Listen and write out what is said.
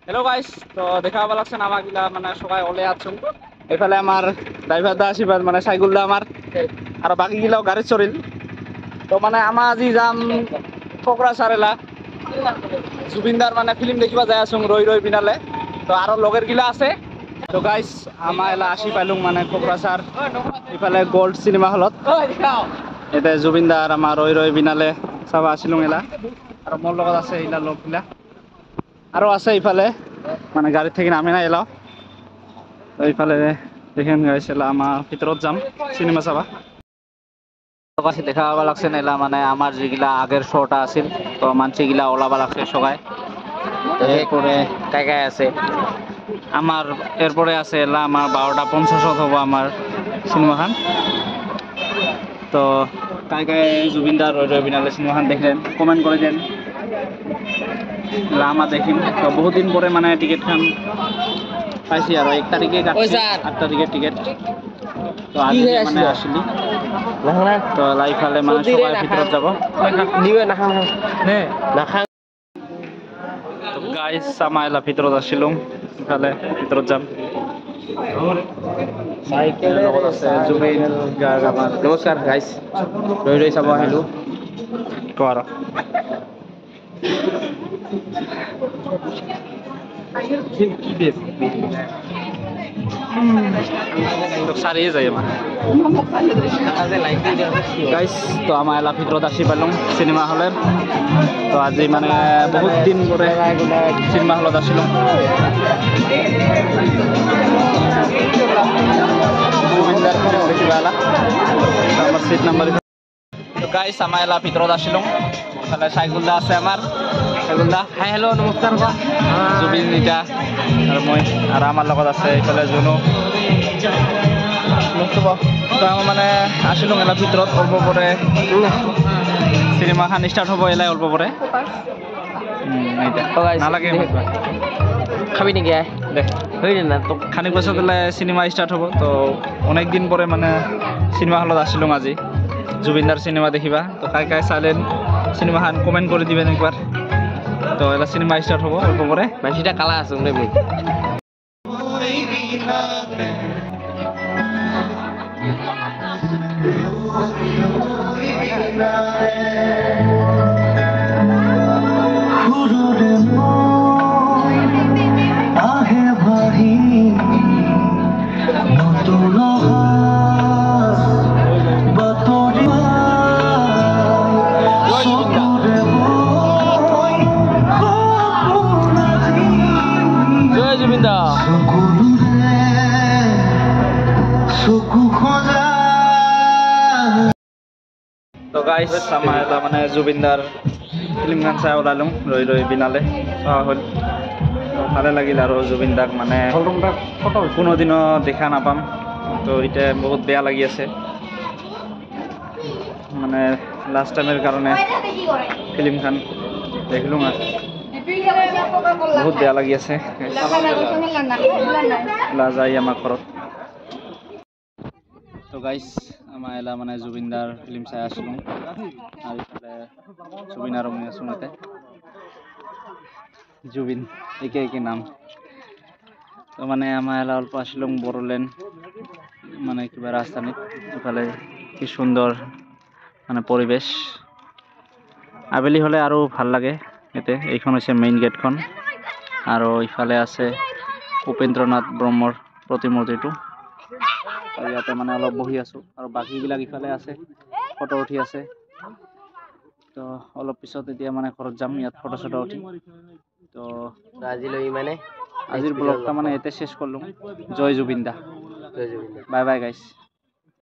Hello guys, তো দেখা পাওয়া লাগছে না আমাগিলা মানে সবাই ওলে আছেন। এফালে আমার ড্রাইভার দা আশীর্বাদ মানে সাইকেল দা আমার আর বাকি গিলাও গাড়ি চড়িল। তো মানে আমা আজি যাম কোকরাঝারেলা জুবিনদার মানে ফিল্ম দেখিবা যায় আছো রই রই বিনালে। তো আরো লগের গিলা আছে। তো গাইস আমা এলা আসি পাইলুং মানে কোকরাঝার ইফালে গোল্ড সিনেমা হলত। এতে জুবিনদার আমার রই রই বিনালে চাবা আসিলুং এলা আর মোর লগত আছে এইলা লগগিলা আরো আছে ইফালে মানে গাড়ি থেকে নামে না এলাও। তো ইফালে দেখেন গাইস এলা আমার ভিতরত যাম সিনেমা চাবা। কাছে দেখা পাবা লাগছে না এলা মানে আমার যেগুলা আগের শোটা আছিল তো মানসিগুলা ওলাবা লাগছে সবাই। এরপরে কাই কাই আছে আমার এরপরে আছে এলা আমার 12:50 হবো আমার সিনেমাখান। তো কাই কাই জুবিনদার রই রই বিনালে সিনেমাখান দেখলেন কমেন্ট করে দেন। লামা দেখিম তো বহুত দিন পরে মানে টিকিট খান পাইছি আর 1 তারিখে কাটছি 8 তারিখের টিকিট। তো আজ মানে আসলি তো লাইফালে মানে সবাই ভিতৰত যাব নিবে নাখাং নে নাখাং। তো গাইস আমাৰ এলা ভিতৰত আছিলুম ইফালে ভিতৰত যাম। লগত আছে জুবিন গাৰ্গ আমাৰ। নমস্কাৰ গাইজ, ৰৈ ৰৈ চাব আহিলো। কৰ তো সাৰিয়ে যায় আমাৰ গাইস। তো আমাৰ এলা ভিতৰত আসি পাইলুম সিনেমা হলের। তো আজি মানে বহুত দিন পরে সিনেমা হলত আসিলুম। জুবিনদার ফিল্ম দেখিবা এলা আমার সিট নাম্বার। তো গাইস আমার এলা ভিতৰত আসিলুম তাহলে সাইকুলদা আছে আমাৰ সাইকুলদা হাই হেল্ল' নমস্কাৰ কোৱা। জুবিন ইটা আৰ মই আৰ আমাৰ লগত আছে এইফালে জুনু। তো আমাৰ মানে আসিলুম এলা ভিতৰত অল্প পরে সিনেমাখান স্টার্ট হবো এলাই অল্প পরে নালাগে খাবি নেকি দেখ হই না তো খানিক বছর দিলে সিনেমা স্টার্ট হবো। তো অনেক দিন পরে মানে সিনেমা হলত আসিলুম আজি জুবিনদার সিনেমা দেখিবা। তো কাই কাই চাইলেন সিনেমাখান কমেন্ট করে দিবেন একবার। তো এলা সিনেমা স্টার্ট হবো অল্প পরে। মানসিটা কালা আছো রে মুই জয় জুবিন দা। তো গাইস আমার এটা মানে জুবিনদার ফিল্ম গান চাই ওলালুম রই রই বিনালে চাওয়া হল। তো ভালে লাগিল আর জুবিনদাক মানে কোনোদিনও দেখা নাপাম। তো এটা বহুত বেয়া লাগি আছে মানে লাস্ট টাইমের কারণে ফিল্ম খান দেখলুম আর বহুত বেয়া লাগি আছে। যাই আমার ঘরত। তো গাইস আমার এলা মানে জুবিনদার ফিল্ম চাই আসলুম আর ইফালে জুবিন আর মই আছো নাতে জুবিন একে একে নাম। তো মানে আমার এলা অল্প আসলুম বড়লেন মানে কিবা রাজধানীত। ইফালে কি সুন্দর মানে পরিবেশ আবেলি হলে আরো ভাল লাগে। এতে এইখন হচ্ছে মেইন গেটখন আর ইফালে আছে উপেন্দ্রনাথ ব্রহ্মর প্রতিমূর্তিটো। আর ইয়াতে মানে অলপ বহি আছো আর বাকিবিলাক ইফালে আছে ফটো উঠি আছে। তো অলপ পিছত এতিয়া মানে ঘৰত যাম ইয়াত ফটো চটো উঠি। তো আজিলৈ মানে আজিৰ ব্লগটা মানে এতে শেষ কৰলুম। জয় জুবিন দা, জয় Zubeen da. Bye bye guys.